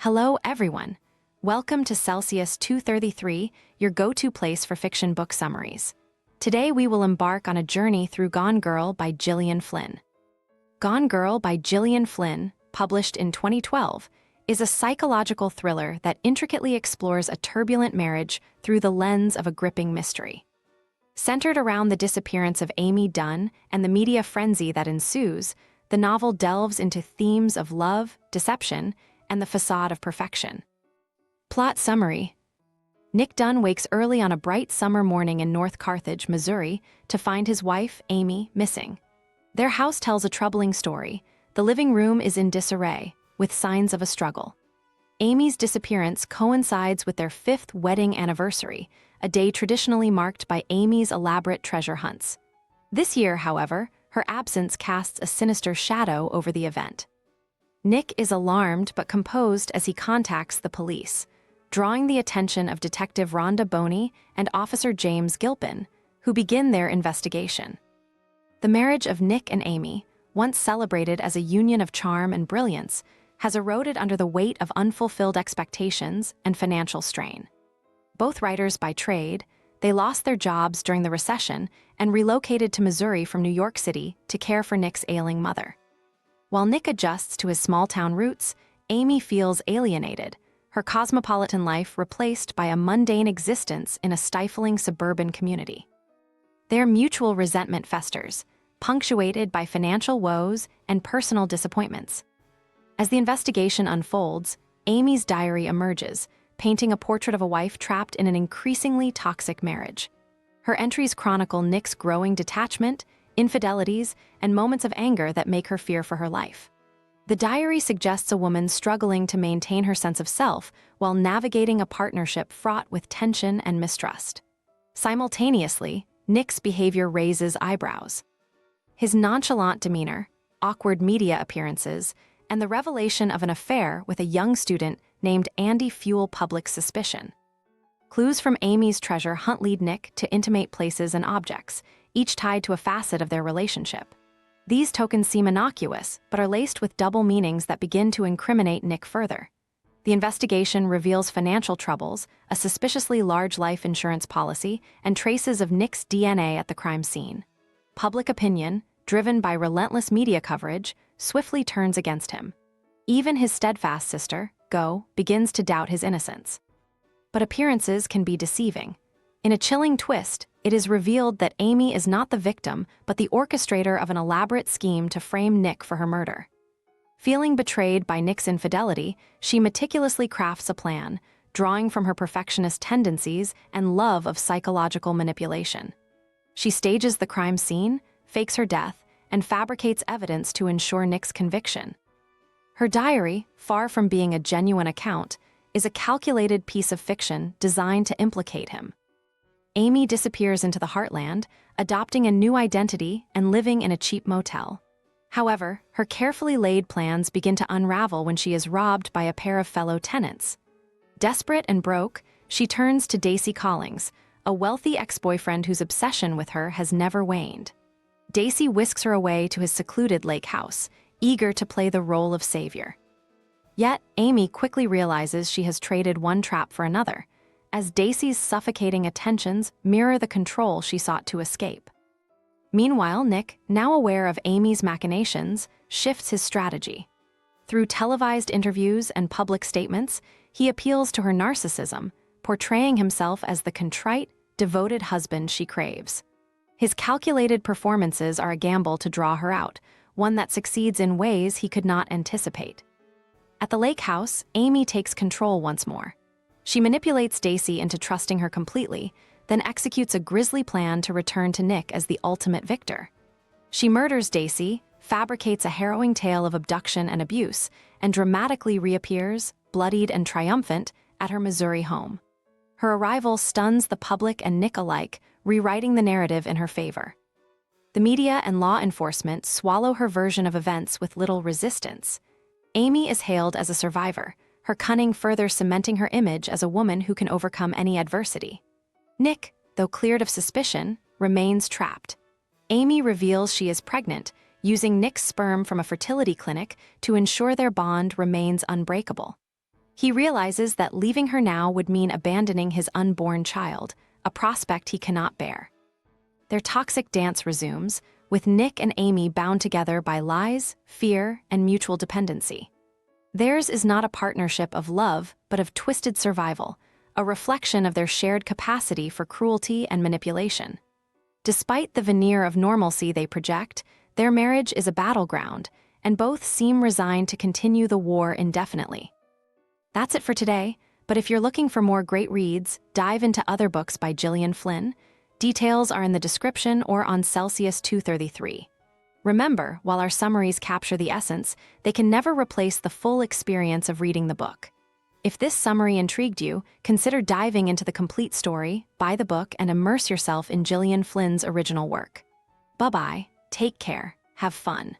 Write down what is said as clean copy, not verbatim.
Hello, everyone. Welcome to Celsius 233, your go-to place for fiction book summaries. Today, we will embark on a journey through Gone Girl by Gillian Flynn. Gone Girl by Gillian Flynn, published in 2012, is a psychological thriller that intricately explores a turbulent marriage through the lens of a gripping mystery. Centered around the disappearance of Amy Dunne and the media frenzy that ensues, the novel delves into themes of love, deception, and the facade of perfection. Plot summary. Nick Dunne wakes early on a bright summer morning in North Carthage, Missouri, to find his wife, Amy, missing. Their house tells a troubling story. The living room is in disarray, with signs of a struggle. Amy's disappearance coincides with their 5th wedding anniversary, a day traditionally marked by Amy's elaborate treasure hunts. This year, however, her absence casts a sinister shadow over the event. Nick is alarmed but composed as he contacts the police, drawing the attention of Detective Rhonda Boney and Officer James Gilpin, who begin their investigation. The marriage of Nick and Amy, once celebrated as a union of charm and brilliance, has eroded under the weight of unfulfilled expectations and financial strain. Both writers by trade, they lost their jobs during the recession and relocated to Missouri from New York City to care for Nick's ailing mother. While Nick adjusts to his small-town roots, Amy feels alienated, her cosmopolitan life replaced by a mundane existence in a stifling suburban community. Their mutual resentment festers, punctuated by financial woes and personal disappointments. As the investigation unfolds, Amy's diary emerges, painting a portrait of a wife trapped in an increasingly toxic marriage. Her entries chronicle Nick's growing detachment, infidelities, and moments of anger that make her fear for her life. The diary suggests a woman struggling to maintain her sense of self while navigating a partnership fraught with tension and mistrust. Simultaneously, Nick's behavior raises eyebrows. His nonchalant demeanor, awkward media appearances, and the revelation of an affair with a young student named Andy fuel public suspicion. Clues from Amy's treasure hunt lead Nick to intimate places and objects, each tied to a facet of their relationship. These tokens seem innocuous, but are laced with double meanings that begin to incriminate Nick further. The investigation reveals financial troubles, a suspiciously large life insurance policy, and traces of Nick's DNA at the crime scene. Public opinion, driven by relentless media coverage, swiftly turns against him. Even his steadfast sister, Go, begins to doubt his innocence. But appearances can be deceiving. In a chilling twist, it is revealed that Amy is not the victim, but the orchestrator of an elaborate scheme to frame Nick for her murder. Feeling betrayed by Nick's infidelity, she meticulously crafts a plan, drawing from her perfectionist tendencies and love of psychological manipulation. She stages the crime scene, fakes her death, and fabricates evidence to ensure Nick's conviction. Her diary, far from being a genuine account, is a calculated piece of fiction designed to implicate him. Amy disappears into the heartland, adopting a new identity and living in a cheap motel. However, her carefully laid plans begin to unravel when she is robbed by a pair of fellow tenants. Desperate and broke, she turns to Daisy Collings, a wealthy ex-boyfriend whose obsession with her has never waned. Daisy whisks her away to his secluded lake house, eager to play the role of savior. Yet, Amy quickly realizes she has traded one trap for another, as Daisy's suffocating attentions mirror the control she sought to escape. Meanwhile, Nick, now aware of Amy's machinations, shifts his strategy. Through televised interviews and public statements, he appeals to her narcissism, portraying himself as the contrite, devoted husband she craves. His calculated performances are a gamble to draw her out, one that succeeds in ways he could not anticipate. At the lake house, Amy takes control once more. She manipulates Daisy into trusting her completely, then executes a grisly plan to return to Nick as the ultimate victor. She murders Daisy, fabricates a harrowing tale of abduction and abuse, and dramatically reappears, bloodied and triumphant, at her Missouri home. Her arrival stuns the public and Nick alike, rewriting the narrative in her favor. The media and law enforcement swallow her version of events with little resistance. Amy is hailed as a survivor, her cunning further cementing her image as a woman who can overcome any adversity. Nick, though cleared of suspicion, remains trapped. Amy reveals she is pregnant, using Nick's sperm from a fertility clinic to ensure their bond remains unbreakable. He realizes that leaving her now would mean abandoning his unborn child, a prospect he cannot bear. Their toxic dance resumes, with Nick and Amy bound together by lies, fear, and mutual dependency. Theirs is not a partnership of love, but of twisted survival, a reflection of their shared capacity for cruelty and manipulation. Despite the veneer of normalcy they project, their marriage is a battleground, and both seem resigned to continue the war indefinitely. That's it for today, but if you're looking for more great reads, dive into other books by Gillian Flynn. Details are in the description or on Celsius 233. Remember, while our summaries capture the essence, they can never replace the full experience of reading the book. If this summary intrigued you, consider diving into the complete story, buy the book, and immerse yourself in Gillian Flynn's original work. Bye-bye, take care, have fun.